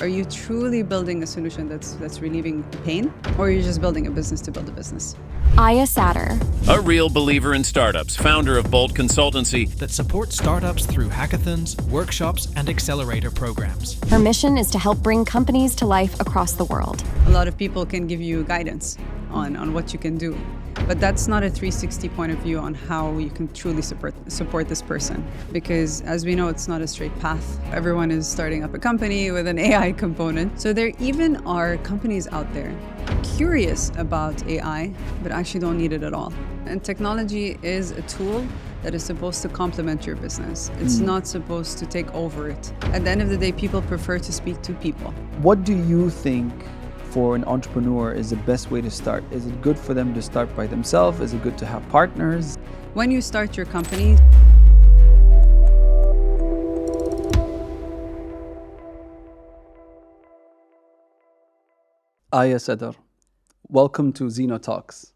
Are you truly building a solution that's relieving pain, or are you just building a business to build a business? Aya Satter. A real believer in startups, founder of Bolt Consultancy that supports startups through hackathons, workshops, and accelerator programs. Her mission is to help bring companies to life across the world. A lot of people can give you guidance on what you can do, but that's not a 360 point of view on how you can truly support this person. Because as we know, it's not a straight path. Everyone is starting up a company with an AI component. So there even are companies out there curious about AI, but actually don't need it at all. And technology is a tool that is supposed to complement your business. It's not supposed to take over it. At the end of the day, people prefer to speak to people. What do you think for an entrepreneur is the best way to start? Is it good for them to start by themselves? Is it good to have partners? When you start your company, Aya Satter, welcome to Zeno Talks.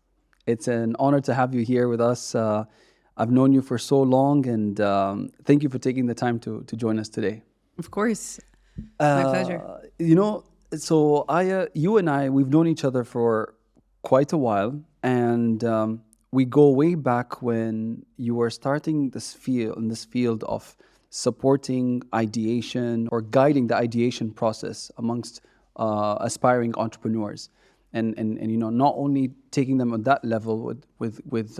It's an honor to have you here with us. I've known you for so long, and thank you for taking the time to join us today. of course, my pleasure. So Aya, you and I, we've known each other for quite a while, and we go way back when you were starting this field of supporting ideation or guiding the ideation process amongst aspiring entrepreneurs, and not only taking them on that level with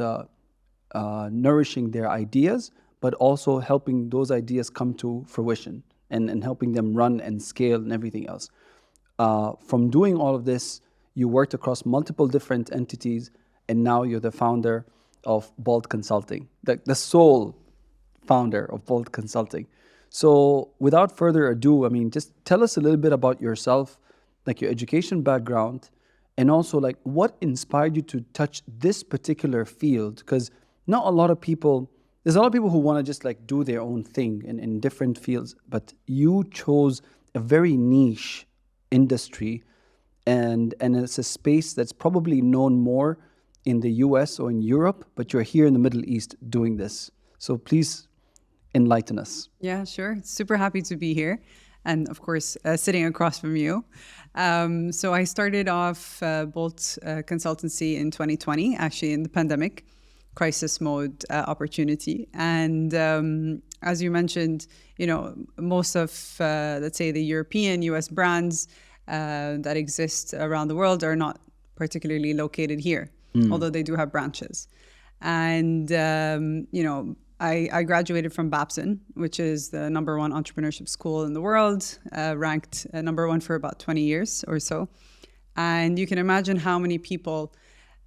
nourishing their ideas, but also helping those ideas come to fruition and helping them run and scale and everything else. From doing all of this, you worked across multiple different entities, and now you're the founder of Bolt Consulting, the sole founder of Bolt Consulting. So without further ado, just tell us a little bit about yourself, like your education background, and also like what inspired you to touch this particular field? Because there's a lot of people who want to just like do their own thing in different fields, but you chose a very niche industry, and it's a space that's probably known more in the US or in Europe, but you're here in the Middle East doing this. So please enlighten us. Yeah, sure. Super happy to be here. And of course, sitting across from you. So I started off Bolt Consultancy in 2020, actually in the pandemic, crisis mode opportunity. And as you mentioned, most of, let's say, the European, US brands that exist around the world are not particularly located here, although they do have branches. And, I graduated from Babson, which is the #1 entrepreneurship school in the world, ranked #1 for about 20 years or so. And you can imagine how many people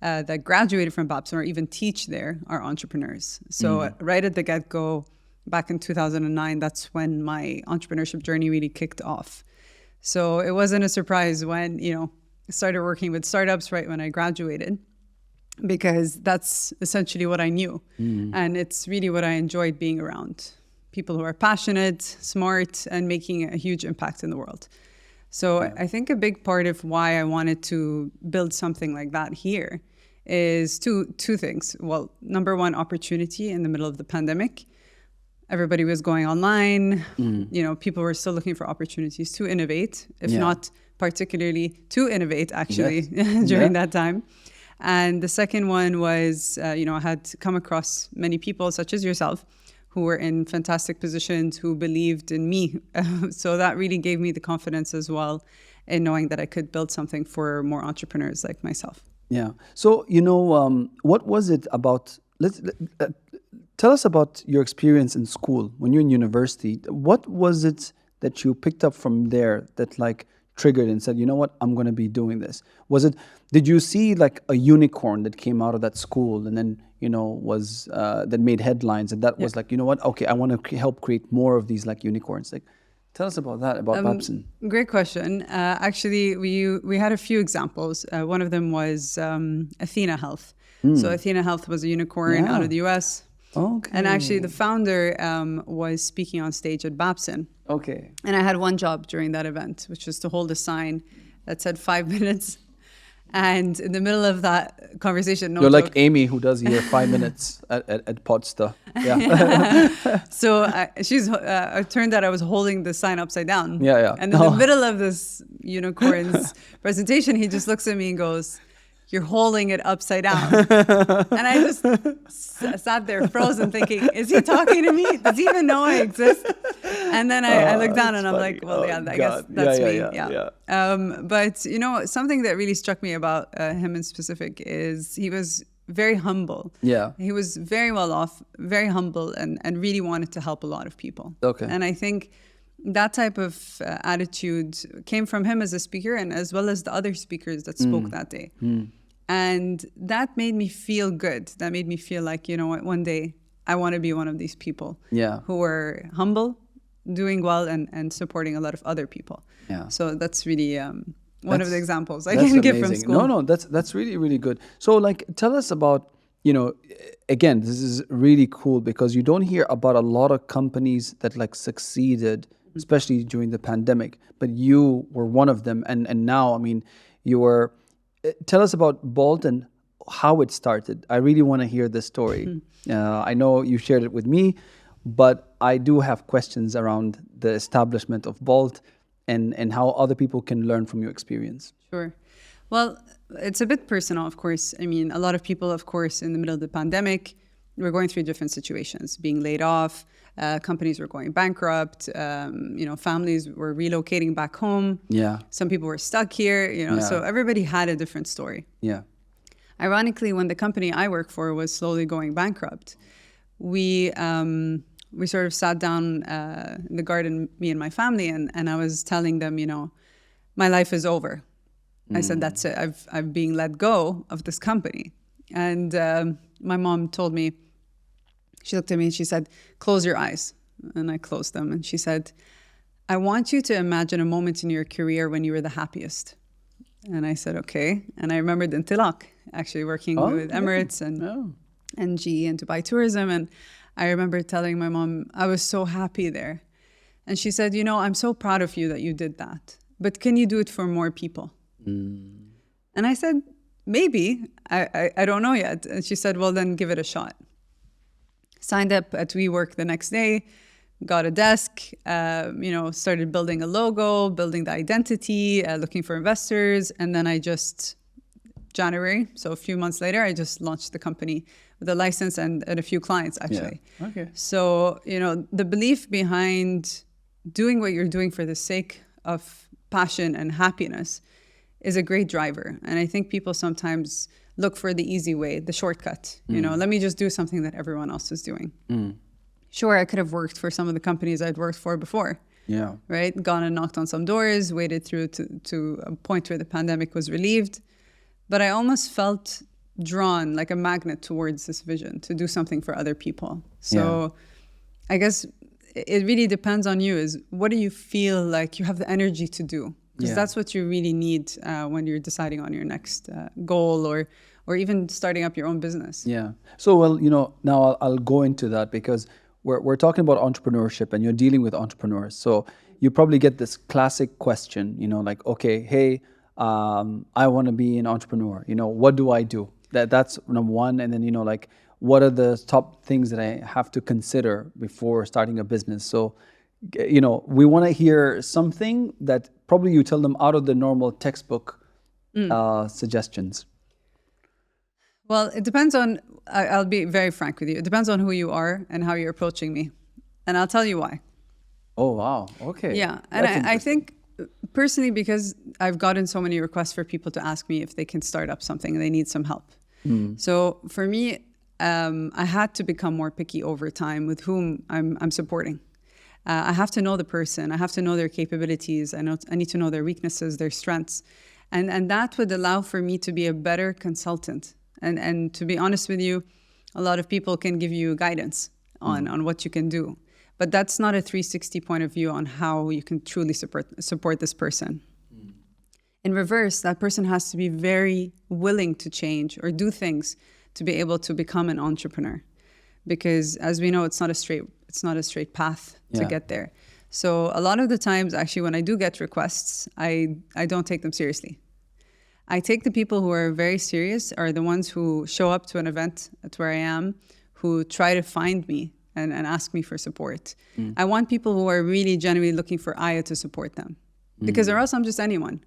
that graduated from Babson or even teach there are entrepreneurs. So right at the get-go, back in 2009, that's when my entrepreneurship journey really kicked off. So it wasn't a surprise when, I started working with startups right when I graduated, because that's essentially what I knew. And it's really what I enjoyed being around. People who are passionate, smart, and making a huge impact in the world. So I think a big part of why I wanted to build something like that here is two things. Well, #1, opportunity in the middle of the pandemic. Everybody was going online. People were still looking for opportunities to innovate, if not particularly to innovate, actually, during that time. And the second one was, I had come across many people, such as yourself, who were in fantastic positions, who believed in me. So that really gave me the confidence as well in knowing that I could build something for more entrepreneurs like myself. Yeah. So, what was it about, tell us about your experience in school, when you're in university. What was it that you picked up from there that like triggered and said, you know what, I'm going to be doing this? Did you see like a unicorn that came out of that school and then, that made headlines, and that was like, you know what, okay, I want to help create more of these like unicorns? Like, tell us about that, about Babson. Great question. Actually, we had a few examples. One of them was Athena Health. So Athena Health was a unicorn out of the US. Okay. And actually the founder was speaking on stage at Babson. Okay. And I had one job during that event, which was to hold a sign that said 5 minutes. And in the middle of that conversation, no You're joke, like Amy, who does here 5 minutes at Podster. Yeah. so it turned out I was holding the sign upside down. Yeah, yeah. And in the middle of this unicorn's presentation, he just looks at me and goes, "You're holding it upside down." And I just sat there frozen thinking, is he talking to me? Does he even know I exist? And then I looked down and I'm funny. like, well, Oh, yeah, I God. guess that's Yeah, me. yeah, Yeah. yeah. But, you know, something that really struck me about him in specific is he was very humble. Yeah. He was very well off, very humble, and really wanted to help a lot of people. Okay. And I think that type of attitude came from him as a speaker and as well as the other speakers that spoke that day. And that made me feel good. That made me feel like, you know what, one day I want to be one of these people who are humble, doing well, and supporting a lot of other people. Yeah. So that's really one of the examples I can give from school. No, that's really, really good. So like, tell us about, you know, again, this is really cool because you don't hear about a lot of companies that like succeeded, especially during the pandemic, but you were one of them. And now, I mean, you were... Tell us about Bolt and how it started. I really want to hear this story. I know you shared it with me, but I do have questions around the establishment of Bolt and how other people can learn from your experience. Sure. Well, it's a bit personal, of course. I mean, a lot of people, of course, in the middle of the pandemic, were going through different situations, being laid off, companies were going bankrupt, you know, families were relocating back home. Yeah. Some people were stuck here, you know, so everybody had a different story. Yeah. Ironically, when the company I work for was slowly going bankrupt, we sort of sat down in the garden, me and my family, and I was telling them, you know, my life is over. I said, that's it. I'm being let go of this company. And my mom told me, she looked at me and she said, close your eyes. And I closed them. And she said, I want you to imagine a moment in your career when you were the happiest. And I said, okay. And I remembered Intilaq, actually working with Emirates and GE and Dubai Tourism. And I remember telling my mom, I was so happy there. And she said, you know, I'm so proud of you that you did that. But can you do it for more people? And I said, maybe. I don't know yet. And she said, well, then give it a shot. Signed up at WeWork the next day, got a desk, you know, started building a logo, building the identity, looking for investors. And then January, so a few months later, I just launched the company with a license and a few clients, actually. Yeah. Okay. So, you know, the belief behind doing what you're doing for the sake of passion and happiness is a great driver. And I think people sometimes look for the easy way, the shortcut. You know, let me just do something that everyone else is doing. Sure, I could have worked for some of the companies I'd worked for before. Yeah. Right? Gone and knocked on some doors, waited through to a point where the pandemic was relieved. But I almost felt drawn like a magnet towards this vision to do something for other people. So I guess it really depends on you, is what do you feel like you have the energy to do? Because that's what you really need when you're deciding on your next goal or even starting up your own business. Yeah. So, well, you know, now I'll go into that because we're talking about entrepreneurship and you're dealing with entrepreneurs. So you probably get this classic question, you know, like, okay, hey, I want to be an entrepreneur. You know, what do I do? That's number one. And then, you know, like, what are the top things that I have to consider before starting a business? So, you know, we want to hear something that probably you tell them out of the normal textbook suggestions. Well, it depends on, I'll be very frank with you. It depends on who you are and how you're approaching me. And I'll tell you why. Oh, wow. Okay. Yeah. And I think personally, because I've gotten so many requests for people to ask me if they can start up something and they need some help. So for me, I had to become more picky over time with whom I'm supporting. I have to know the person. I have to know their capabilities. I need to know their weaknesses, their strengths. And that would allow for me to be a better consultant. And to be honest with you, a lot of people can give you guidance on what you can do. But that's not a 360 point of view on how you can truly support this person. In reverse, that person has to be very willing to change or do things to be able to become an entrepreneur. Because as we know, it's not a straight path to get there. So a lot of the times, actually, when I do get requests, I don't take them seriously. I take the people who are very serious, are the ones who show up to an event at where I am, who try to find me and ask me for support. I want people who are really genuinely looking for Aya to support them, because or else I'm just anyone,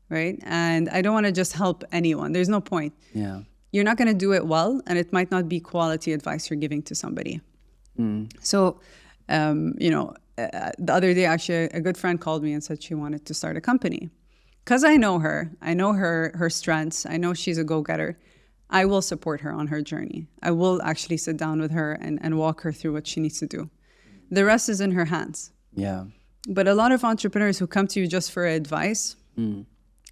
right? And I don't want to just help anyone. There's no point. Yeah. You're not going to do it well, and it might not be quality advice you're giving to somebody. So, the other day, actually, a good friend called me and said she wanted to start a company. Because I know her strengths, I know she's a go-getter. I will support her on her journey. I will actually sit down with her and walk her through what she needs to do. The rest is in her hands. Yeah. But a lot of entrepreneurs who come to you just for advice,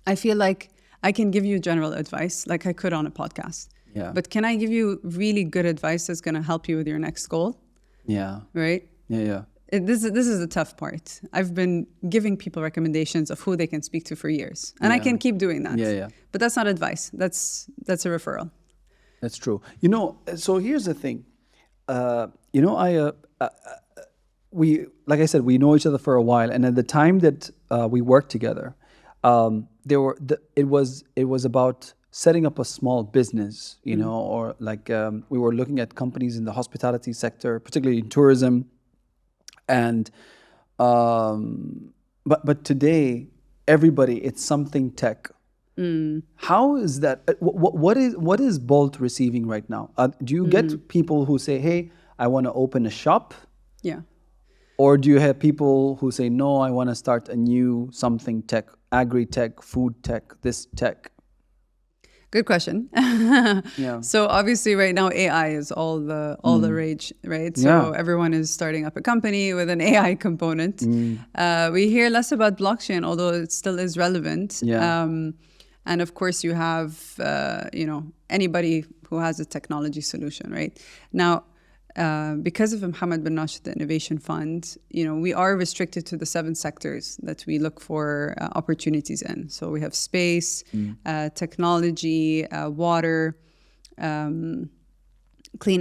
I feel like I can give you general advice like I could on a podcast. Yeah. But can I give you really good advice that's going to help you with your next goal? Yeah. Right? Yeah. This is the tough part. I've been giving people recommendations of who they can speak to for years. And I can keep doing that. Yeah. But that's not advice. That's a referral. That's true. So here's the thing. We, like I said, we know each other for a while, and at the time that we worked together, it was about setting up a small business, or like we were looking at companies in the hospitality sector, particularly in tourism, and but today everybody, it's something tech. How is that? What is Bolt receiving right now? Do you get people who say, "Hey, I want to open a shop"? Yeah. Or do you have people who say, "No, I want to start a new something tech, agri-tech, food tech, this tech"? Good question. Yeah. So obviously right now AI is all the rage, right? So everyone is starting up a company with an AI component. We hear less about blockchain, although it still is relevant. Yeah. And of course you have anybody who has a technology solution, right? Now, because of Mohammed bin Rashid, the Innovation Fund, we are restricted to the 7 sectors that we look for opportunities in. So we have space, technology, water, clean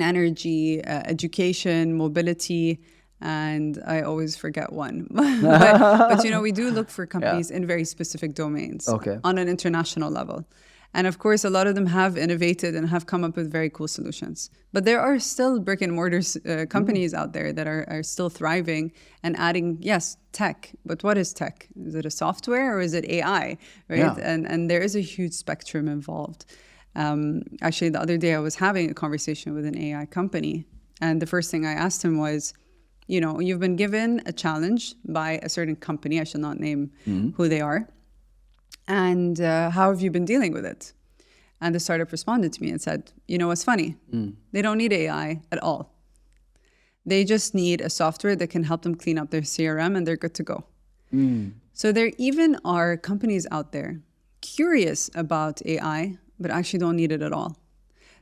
energy, education, mobility, and I always forget one. but we do look for companies in very specific domains on an international level. And of course, a lot of them have innovated and have come up with very cool solutions. But there are still brick and mortar companies out there that are still thriving and adding, yes, tech. But what is tech? Is it a software or is it AI? Right? Yeah. And there is a huge spectrum involved. Actually, the other day I was having a conversation with an AI company. And the first thing I asked him was, you've been given a challenge by a certain company. I shall not name who they are. And how have you been dealing with it? And the startup responded to me and said, what's funny? They don't need AI at all. They just need a software that can help them clean up their CRM and they're good to go. So there even are companies out there curious about AI, but actually don't need it at all.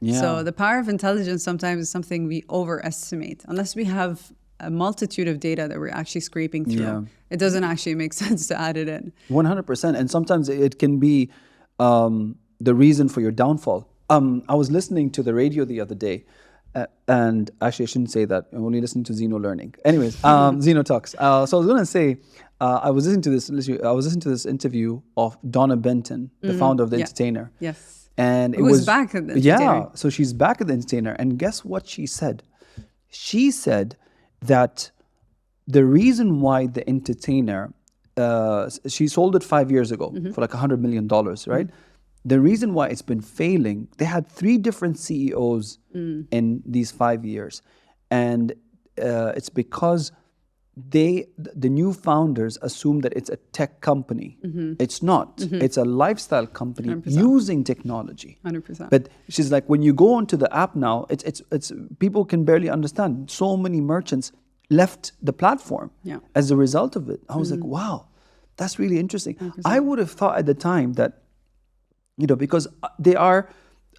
Yeah. So the power of intelligence sometimes is something we overestimate. Unless we have a multitude of data that we're actually scraping through, it doesn't actually make sense to add it in. 100%. And sometimes it can be the reason for your downfall. I was listening to the radio the other day, and actually I shouldn't say that. I'm only listening to Zeno Learning. Anyways, Zeno Talks. So I was going to say, I was listening to this interview of Donna Benton, the founder of The Entertainer. Yes. And Who's back at The Entertainer. Yeah. So she's back at The Entertainer. And guess what she said? She said that the reason why The Entertainer, she sold it 5 years ago for like $100 million, right? The reason why it's been failing, they had 3 different CEOs in these 5 years. And it's because the new founders assume that it's a tech company. It's not. It's a lifestyle company 100%. using technology. 100%. But she's like, when you go onto the app now, it's people can barely understand. So many merchants left the platform as a result of it. I was like, wow, that's really interesting. 100%. I would have thought at the time that, because there are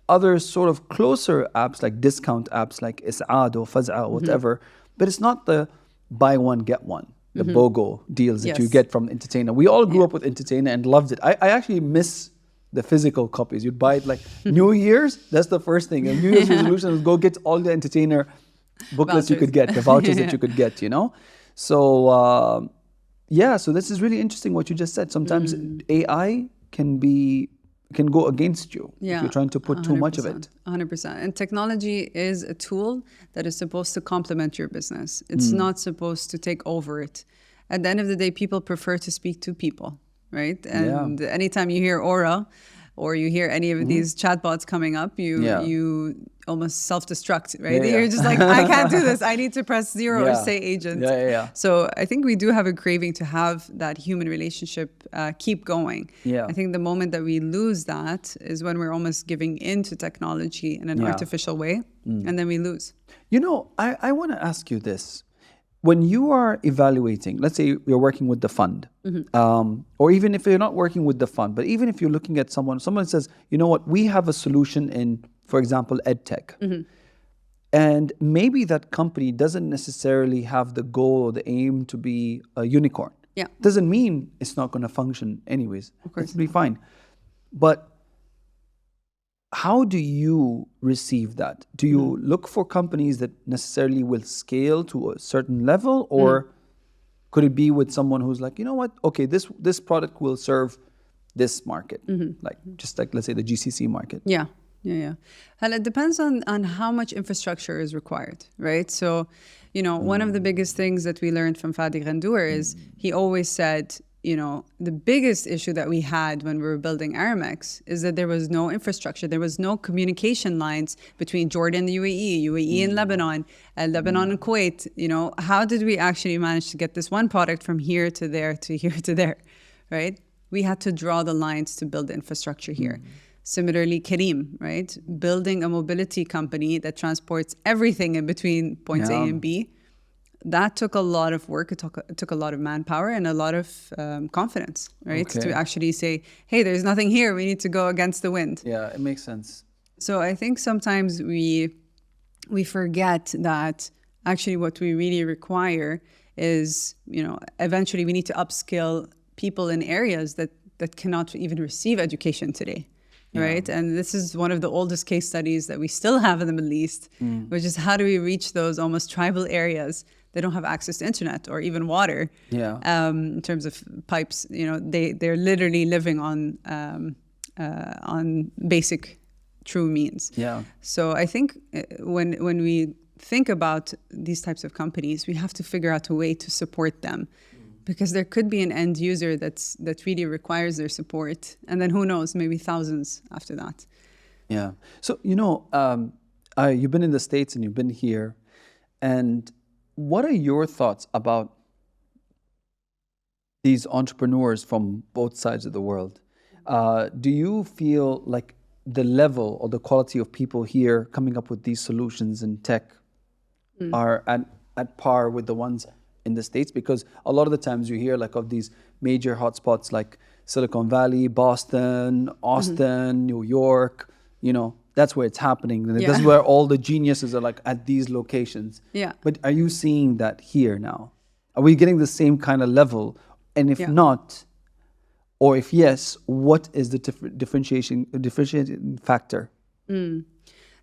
other sort of closer apps like discount apps like Is'ad or Faz'a or whatever, but it's not the buy one, get one, the BOGO deals that you get from Entertainer. We all grew up with Entertainer and loved it. I actually miss the physical copies. You'd buy it like New Year's, that's the first thing. And New Year's resolution was go get all the Entertainer booklets you could get, the vouchers that you could get, So, so this is really interesting what you just said. Sometimes AI can be can go against you if you're trying to put too much of it. 100%. And technology is a tool that is supposed to complement your business. It's not supposed to take over it. At the end of the day, people prefer to speak to people, right? And anytime you hear Aura or you hear any of these chatbots coming up, you almost self-destruct, right? You're just like, I can't do this. I need to press 0 or say agent. So I think we do have a craving to have that human relationship keep going. I think the moment that we lose that is when we're almost giving in to technology in an artificial way, and then we lose. You know, I want to ask you this. When you are evaluating, let's say you're working with the fund, or even if you're not working with the fund, but even if you're looking at someone says, you know what, we have a solution in, for example, EdTech. And maybe that company doesn't necessarily have the goal or the aim to be a unicorn. Doesn't mean it's not going to function anyways. Of course. It'll be fine. But how do you receive that? Do you look for companies that necessarily will scale to a certain level, or could it be with someone who's like, you know what, okay, this product will serve this market, like let's say the GCC market? And it depends on how much infrastructure is required, right? So, you know, one of the biggest things that we learned from Fadi Ghandour is he always said, you know, the biggest issue that we had when we were building Aramex is that there was no infrastructure. There was no communication lines between Jordan and the UAE and Lebanon, Lebanon and Kuwait. You know, how did we actually manage to get this one product from here to there to here to there, right? We had to draw the lines to build the infrastructure here. Similarly, Kareem, right? Building a mobility company that transports everything in between points A and B. That took a lot of work. It took a lot of manpower and a lot of confidence, right? To actually say, hey, there's nothing here. We need to go against the wind. Yeah, it makes sense. So I think sometimes we forget that actually what we really require is, you know, eventually we need to upskill people in areas that cannot even receive education today. Right. And this is one of the oldest case studies that we still have in the Middle East, which is how do we reach those almost tribal areas that don't have access to internet or even water. In terms of pipes, you know, they're literally living on basic true means. So I think when we think about these types of companies, we have to figure out a way to support them. Because there could be an end user that really requires their support. And then who knows, maybe thousands after that. Yeah. So, you know, you've been in the States and you've been here. And what are your thoughts about these entrepreneurs from both sides of the world? Do you feel like the level or the quality of people here coming up with these solutions in tech are at par with the ones in the States? Because a lot of the times you hear like of these major hotspots like Silicon Valley, Boston, Austin, New York, you know, that's where it's happening. That's where all the geniuses are like at these locations. But are you seeing that here now? Are we getting the same kind of level? And if not, or if yes, what is the differentiating factor?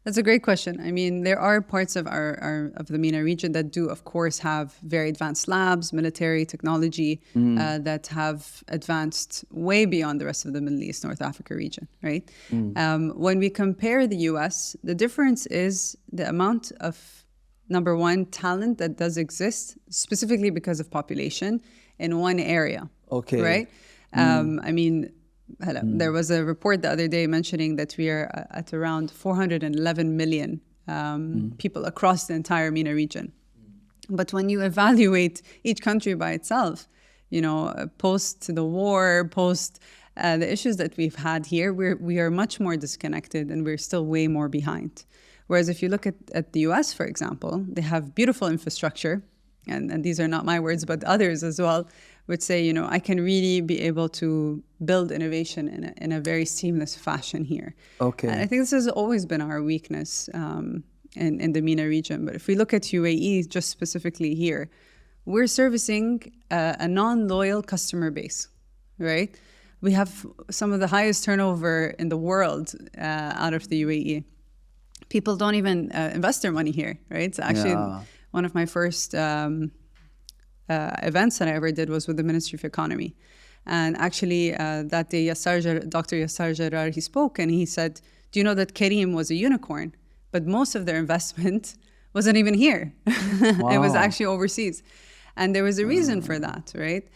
That's a great question. I mean, there are parts of of the MENA region that do, of course, have very advanced labs, military technology that have advanced way beyond the rest of the Middle East, North Africa region, right? When we compare the US, the difference is the amount of, number one, talent that does exist, specifically because of population in one area, right? I mean, there was a report the other day mentioning that we are at around 411 million people across the entire MENA region. But when you evaluate each country by itself, you know, post the war, post the issues that we've had here, we are much more disconnected and we're still way more behind. Whereas if you look at the US, for example, they have beautiful infrastructure, and these are not my words, but others as well, would say, you know, I can really be able to build innovation in a very seamless fashion here. And I think this has always been our weakness in the MENA region. But if we look at UAE, just specifically here, we're servicing a non-loyal customer base, right? We have some of the highest turnover in the world out of the UAE. People don't even invest their money here, right? So actually, one of my first events that I ever did was with the Ministry of Economy. And actually, that day, Dr. Yassar Jarrar, he spoke and he said, do you know that Kareem was a unicorn? But most of their investment wasn't even here. It was actually overseas. And there was a reason for that, right?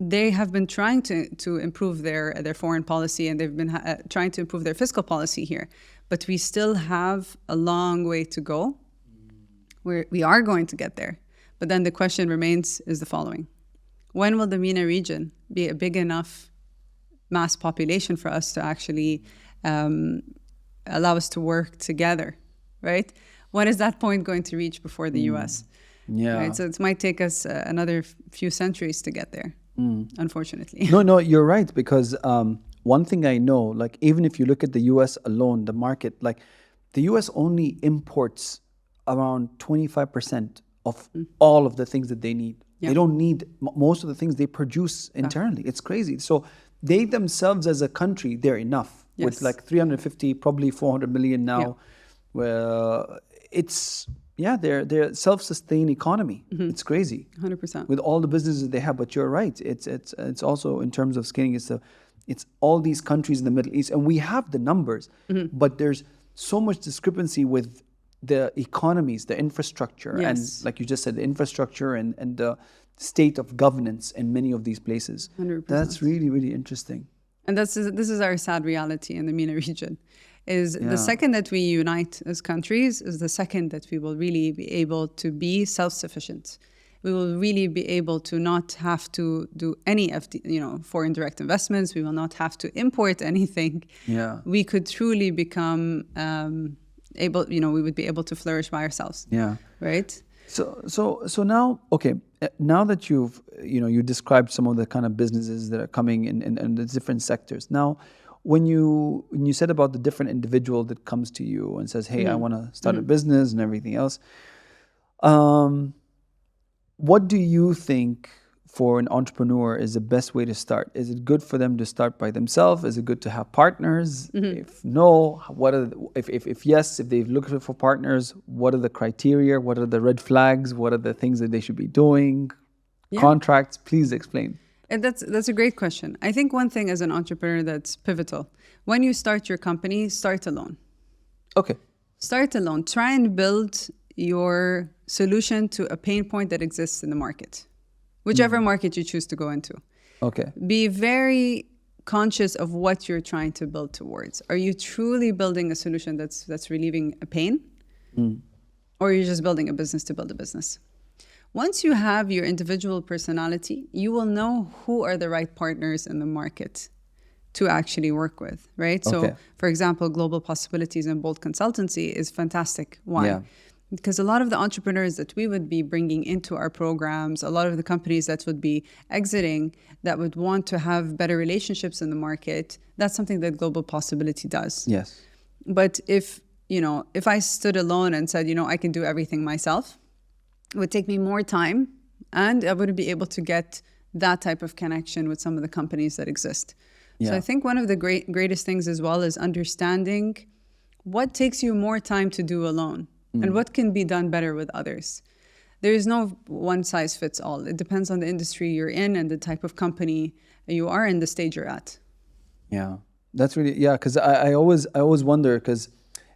They have been trying to improve their foreign policy, and they've been trying to improve their fiscal policy here. But we still have a long way to go. We are going to get there. But then the question remains is the following. When will the MENA region be a big enough mass population for us to actually allow us to work together, right? When is that point going to reach before the US? Yeah. Right? So it might take us another few centuries to get there, unfortunately. No, you're right. Because one thing I know, like even if you look at the US alone, the market, like the US only imports around 25% of all of the things that they need. Yeah. They don't need most of the things they produce internally. It's crazy. So they themselves as a country, they're enough. Yes. With like 350, probably 400 million now. Well, they're self-sustained economy. It's crazy. 100%. With all the businesses they have. But you're right. It's also in terms of scaling. It's all these countries in the Middle East, and we have the numbers, but there's so much discrepancy with the economies, the infrastructure, Yes. and like you just said, the infrastructure and the state of governance in many of these places. 100%. That's really, really interesting. And this is our sad reality in the MENA region. Is the second that we unite as countries is the second that we will really be able to be self-sufficient. We will really be able to not have to do any foreign direct investments. We will not have to import anything. Yeah. We could truly become we would be able to flourish by ourselves. Yeah. Right? So now, okay, now that you described some of the kind of businesses that are coming in the different sectors. Now, when you said about the different individual that comes to you and says, hey, I want to start a business and everything else, what do you think for an entrepreneur is the best way to start? Is it good for them to start by themselves? Is it good to have partners? If no, if yes, if they've looked for partners, what are the criteria? What are the red flags? What are the things that they should be doing? Yeah. Contracts, please explain. And that's a great question. I think one thing as an entrepreneur that's pivotal. When you start your company, start alone. Okay. Start alone. Try and build your solution to a pain point that exists in the market. Whichever market you choose to go into. Okay. Be very conscious of what you're trying to build towards. Are you truly building a solution that's relieving a pain? Or are you just building a business to build a business? Once you have your individual personality, you will know who are the right partners in the market to actually work with, right? Okay. So, for example, Global Possibilities and Bold Consultancy is fantastic. Why? Yeah. Because a lot of the entrepreneurs that we would be bringing into our programs, a lot of the companies that would be exiting, that would want to have better relationships in the market, that's something that Global Possibility does. Yes. But if I stood alone and said, I can do everything myself, it would take me more time and I wouldn't be able to get that type of connection with some of the companies that exist. Yeah. So I think one of the greatest things as well is understanding what takes you more time to do alone. And what can be done better with others. There is no one size fits all. It depends on the industry you're in and the type of company you are and the stage you're at. Yeah, that's really, because I always wonder, because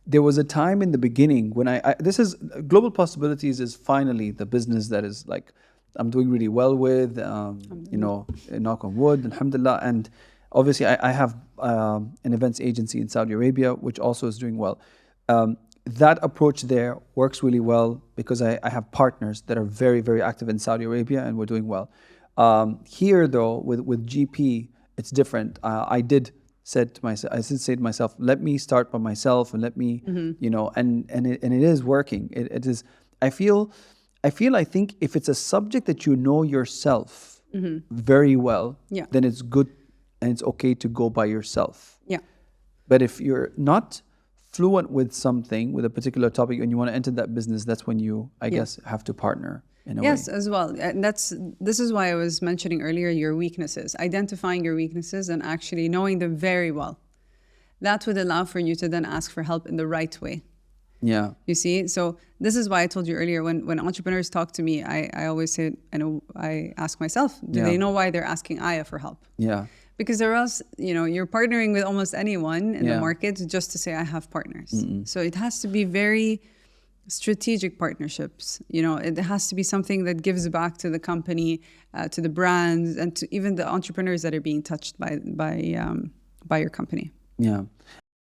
there was a time in the beginning when this is Global Possibilities is finally the business that is like I'm doing really well with, knock on wood, alhamdulillah. And obviously I have an events agency in Saudi Arabia, which also is doing well. That approach there works really well because I have partners that are very, very active in Saudi Arabia and we're doing well. Here though, with GP, it's different. I did say to myself, let me start by myself and let me, and it is working. It is, I think if it's a subject that you know yourself very well, then it's good and it's okay to go by yourself. Yeah. But if you're not fluent with something, with a particular topic, and you want to enter that business, that's when you, I guess, have to partner in a way. Yes, as well. And this is why I was mentioning earlier your weaknesses, identifying your weaknesses and actually knowing them very well. That would allow for you to then ask for help in the right way. Yeah. You see? So this is why I told you earlier, when entrepreneurs talk to me, I always say, I ask myself, do they know why they're asking Aya for help? Yeah. Because or else, you're partnering with almost anyone in the Yeah. market just to say, I have partners. So it has to be very strategic partnerships. It has to be something that gives back to the company, to the brands, and to even the entrepreneurs that are being touched by your company. Yeah.